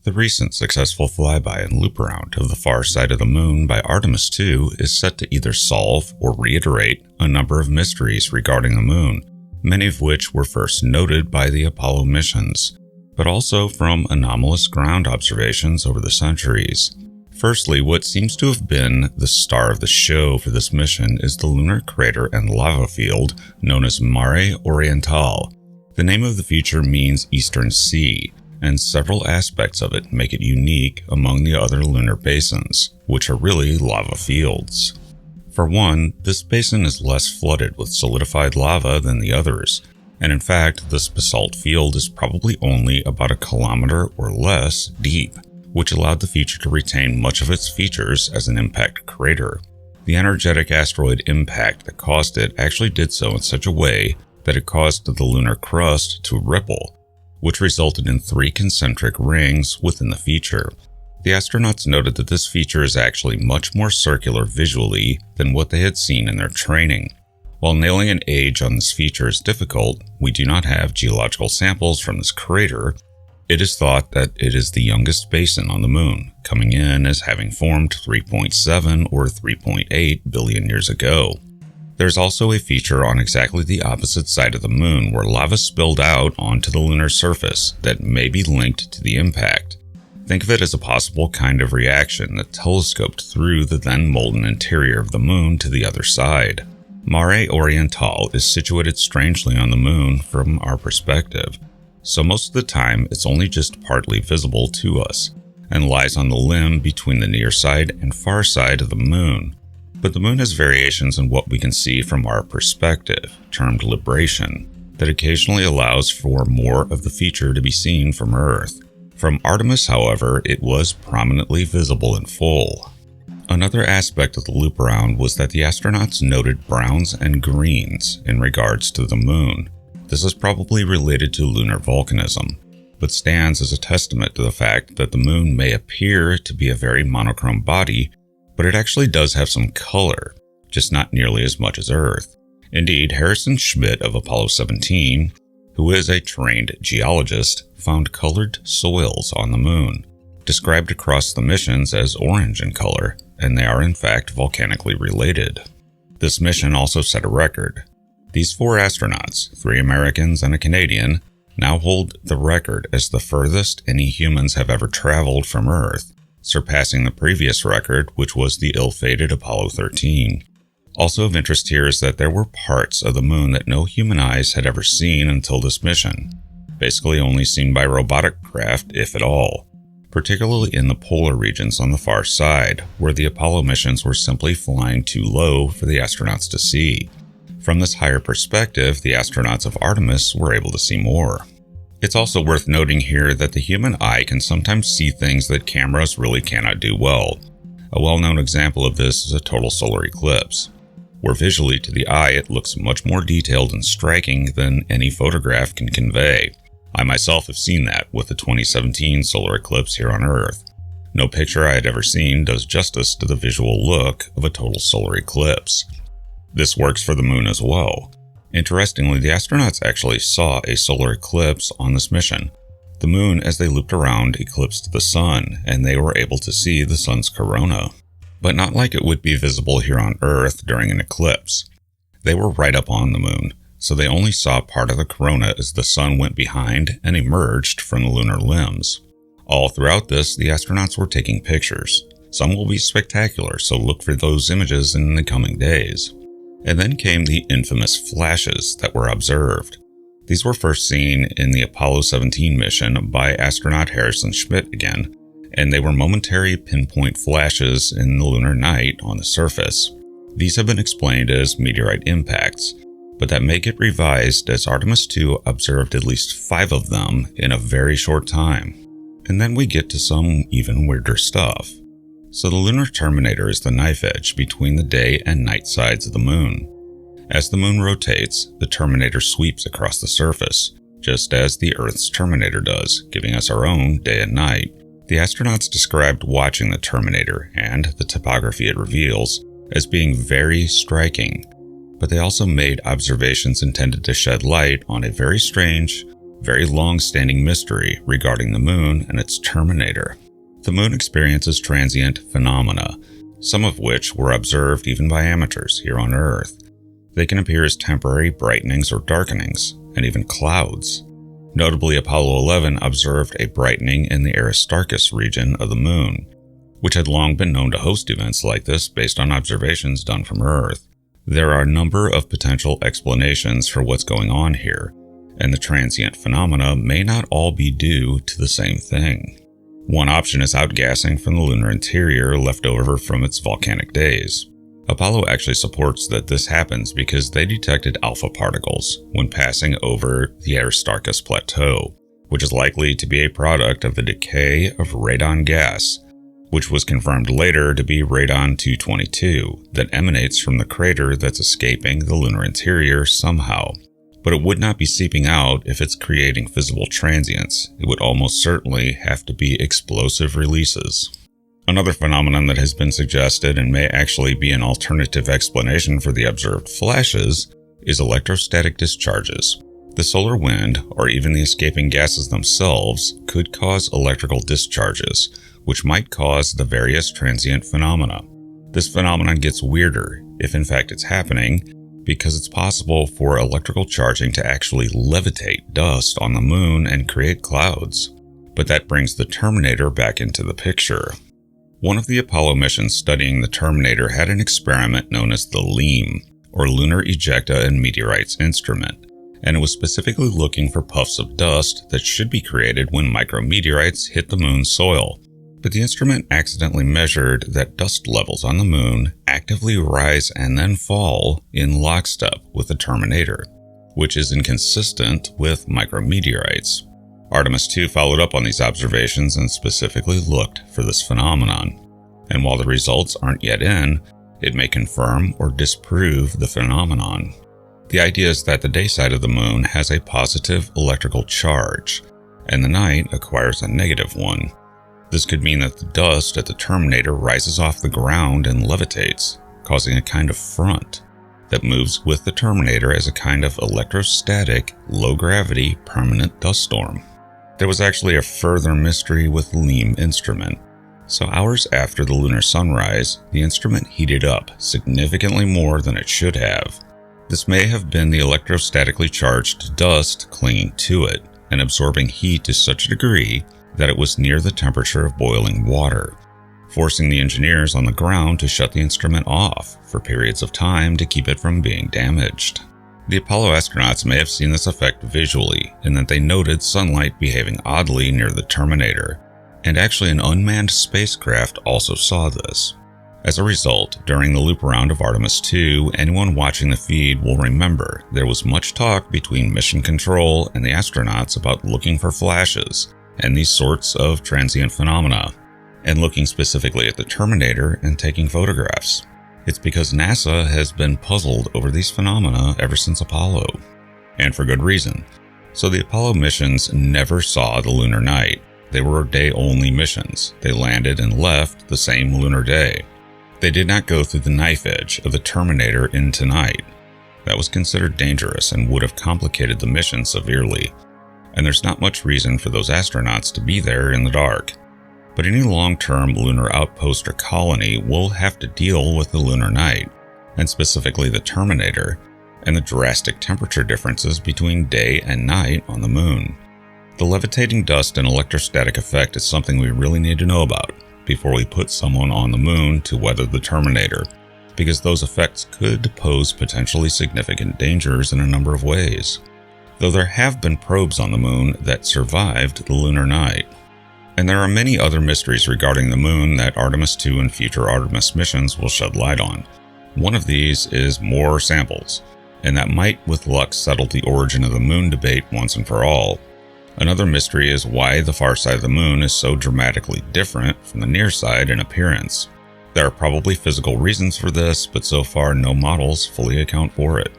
The recent successful flyby and loop around of the far side of the moon by Artemis II is set to either solve or reiterate a number of mysteries regarding the moon, many of which were first noted by the Apollo missions, but also from anomalous ground observations over the centuries. Firstly, what seems to have been the star of the show for this mission is the lunar crater and lava field known as Mare Orientale. The name of the feature means Eastern Sea, and several aspects of it make it unique among the other lunar basins, which are really lava fields. For one, this basin is less flooded with solidified lava than the others, and in fact, this basalt field is probably only about 1 kilometer or less deep, which allowed the feature to retain much of its features as an impact crater. The energetic asteroid impact that caused it actually did so in such a way that it caused the lunar crust to ripple, which resulted in 3 concentric rings within the feature. The astronauts noted that this feature is actually much more circular visually than what they had seen in their training. While nailing an age on this feature is difficult, we do not have geological samples from this crater. It is thought that it is the youngest basin on the moon, coming in as having formed 3.7 or 3.8 billion years ago. There's also a feature on exactly the opposite side of the moon where lava spilled out onto the lunar surface that may be linked to the impact. Think of it as a possible kind of reaction that telescoped through the then molten interior of the moon to the other side. Mare Orientale is situated strangely on the moon from our perspective, so most of the time it's only just partly visible to us, and lies on the limb between the near side and far side of the moon. But the moon has variations in what we can see from our perspective, termed libration, that occasionally allows for more of the feature to be seen from Earth. From Artemis, however, it was prominently visible in full. Another aspect of the loop around was that the astronauts noted browns and greens in regards to the moon. This is probably related to lunar volcanism, but stands as a testament to the fact that the moon may appear to be a very monochrome body, but it actually does have some color, just not nearly as much as Earth. Indeed, Harrison Schmitt of Apollo 17, who is a trained geologist, found colored soils on the moon, described across the missions as orange in color, and they are in fact volcanically related. This mission also set a record. These 4 astronauts, 3 Americans and a Canadian, now hold the record as the furthest any humans have ever traveled from Earth, surpassing the previous record, which was the ill-fated Apollo 13. Also of interest here is that there were parts of the moon that no human eyes had ever seen until this mission, basically only seen by robotic craft, if at all, particularly in the polar regions on the far side, where the Apollo missions were simply flying too low for the astronauts to see. From this higher perspective, the astronauts of Artemis were able to see more. It's also worth noting here that the human eye can sometimes see things that cameras really cannot do well. A well-known example of this is a total solar eclipse, where visually to the eye it looks much more detailed and striking than any photograph can convey. I myself have seen that with the 2017 solar eclipse here on Earth. No picture I had ever seen does justice to the visual look of a total solar eclipse. This works for the moon as well. Interestingly, the astronauts actually saw a solar eclipse on this mission. The moon, as they looped around, eclipsed the sun, and they were able to see the sun's corona. But not like it would be visible here on Earth during an eclipse. They were right up on the moon, so they only saw part of the corona as the sun went behind and emerged from the lunar limbs. All throughout this, the astronauts were taking pictures. Some will be spectacular, so look for those images in the coming days. And then came the infamous flashes that were observed. These were first seen in the Apollo 17 mission by astronaut Harrison Schmitt again, and they were momentary pinpoint flashes in the lunar night on the surface. These have been explained as meteorite impacts, but that may get revised as Artemis II observed at least 5 of them in a very short time. And then we get to some even weirder stuff. So the lunar terminator is the knife edge between the day and night sides of the moon. As the moon rotates, the terminator sweeps across the surface, just as the Earth's terminator does, giving us our own day and night. The astronauts described watching the terminator and the topography it reveals as being very striking, but they also made observations intended to shed light on a very strange, very long-standing mystery regarding the moon and its terminator. The moon experiences transient phenomena, some of which were observed even by amateurs here on Earth. They can appear as temporary brightenings or darkenings, and even clouds. Notably, Apollo 11 observed a brightening in the Aristarchus region of the moon, which had long been known to host events like this based on observations done from Earth. There are a number of potential explanations for what's going on here, and the transient phenomena may not all be due to the same thing. One option is outgassing from the lunar interior left over from its volcanic days. Apollo actually supports that this happens because they detected alpha particles when passing over the Aristarchus plateau, which is likely to be a product of the decay of radon gas, which was confirmed later to be radon-222 that emanates from the crater that's escaping the lunar interior somehow. But it would not be seeping out if it's creating visible transients. It would almost certainly have to be explosive releases. Another phenomenon that has been suggested and may actually be an alternative explanation for the observed flashes is electrostatic discharges. The solar wind, or even the escaping gases themselves, could cause electrical discharges, which might cause the various transient phenomena. This phenomenon gets weirder, if in fact it's happening, because it's possible for electrical charging to actually levitate dust on the moon and create clouds. But that brings the terminator back into the picture. One of the Apollo missions studying the terminator had an experiment known as the LEAM, or Lunar Ejecta and Meteorites Instrument, and it was specifically looking for puffs of dust that should be created when micrometeorites hit the moon's soil. But the instrument accidentally measured that dust levels on the moon actively rise and then fall in lockstep with the terminator, which is inconsistent with micrometeorites. Artemis II followed up on these observations and specifically looked for this phenomenon. And while the results aren't yet in, it may confirm or disprove the phenomenon. The idea is that the day side of the moon has a positive electrical charge, and the night acquires a negative one. This could mean that the dust at the terminator rises off the ground and levitates, causing a kind of front that moves with the terminator as a kind of electrostatic, low-gravity, permanent dust storm. There was actually a further mystery with the LEAM instrument. So hours after the lunar sunrise, the instrument heated up significantly more than it should have. This may have been the electrostatically charged dust clinging to it and absorbing heat to such a degree that it was near the temperature of boiling water, forcing the engineers on the ground to shut the instrument off for periods of time to keep it from being damaged. The Apollo astronauts may have seen this effect visually in that they noted sunlight behaving oddly near the terminator, and actually an unmanned spacecraft also saw this. As a result, during the loop around of Artemis II, anyone watching the feed will remember there was much talk between mission control and the astronauts about looking for flashes and these sorts of transient phenomena, and looking specifically at the terminator and taking photographs. It's because NASA has been puzzled over these phenomena ever since Apollo, and for good reason. So the Apollo missions never saw the lunar night. They were day-only missions. They landed and left the same lunar day. They did not go through the knife edge of the terminator into night. That was considered dangerous and would have complicated the mission severely, and there's not much reason for those astronauts to be there in the dark. But any long-term lunar outpost or colony will have to deal with the lunar night, and specifically the terminator, and the drastic temperature differences between day and night on the moon. The levitating dust and electrostatic effect is something we really need to know about before we put someone on the moon to weather the terminator, because those effects could pose potentially significant dangers in a number of ways. Though there have been probes on the moon that survived the lunar night. And there are many other mysteries regarding the moon that Artemis II and future Artemis missions will shed light on. One of these is more samples, and that might with luck settle the origin of the moon debate once and for all. Another mystery is why the far side of the moon is so dramatically different from the near side in appearance. There are probably physical reasons for this, but so far no models fully account for it.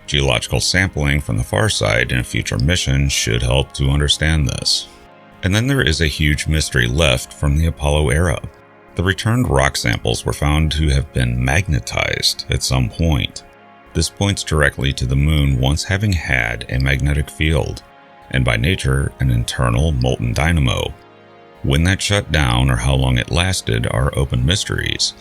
Geological sampling from the far side in a future mission should help to understand this. And then there is a huge mystery left from the Apollo era. The returned rock samples were found to have been magnetized at some point. This points directly to the moon once having had a magnetic field, and by nature an internal molten dynamo. When that shut down or how long it lasted are open mysteries.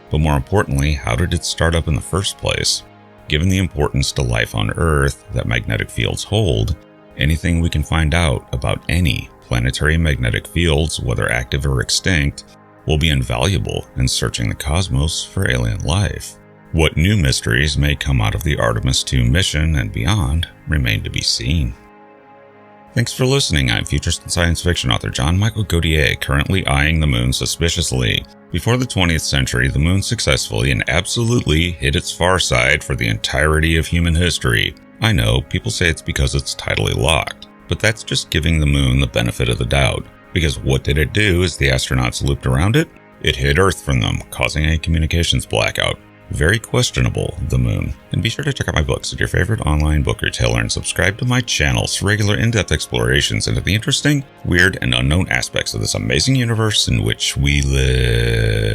But more importantly, how did it start up in the first place? Given the importance to life on Earth that magnetic fields hold, anything we can find out about any planetary magnetic fields, whether active or extinct, will be invaluable in searching the cosmos for alien life. What new mysteries may come out of the Artemis II mission and beyond remain to be seen. Thanks for listening. I'm futurist and science fiction author John Michael Godier, currently eyeing the moon suspiciously. Before the 20th century, the moon successfully and absolutely hid its far side for the entirety of human history. I know, people say it's because it's tidally locked, but that's just giving the moon the benefit of the doubt. Because what did it do as the astronauts looped around it? It hid Earth from them, causing a communications blackout. Very questionable, the moon. And be sure to check out my books at your favorite online book retailer and subscribe to my channels for regular in-depth explorations into the interesting, weird, and unknown aspects of this amazing universe in which we live.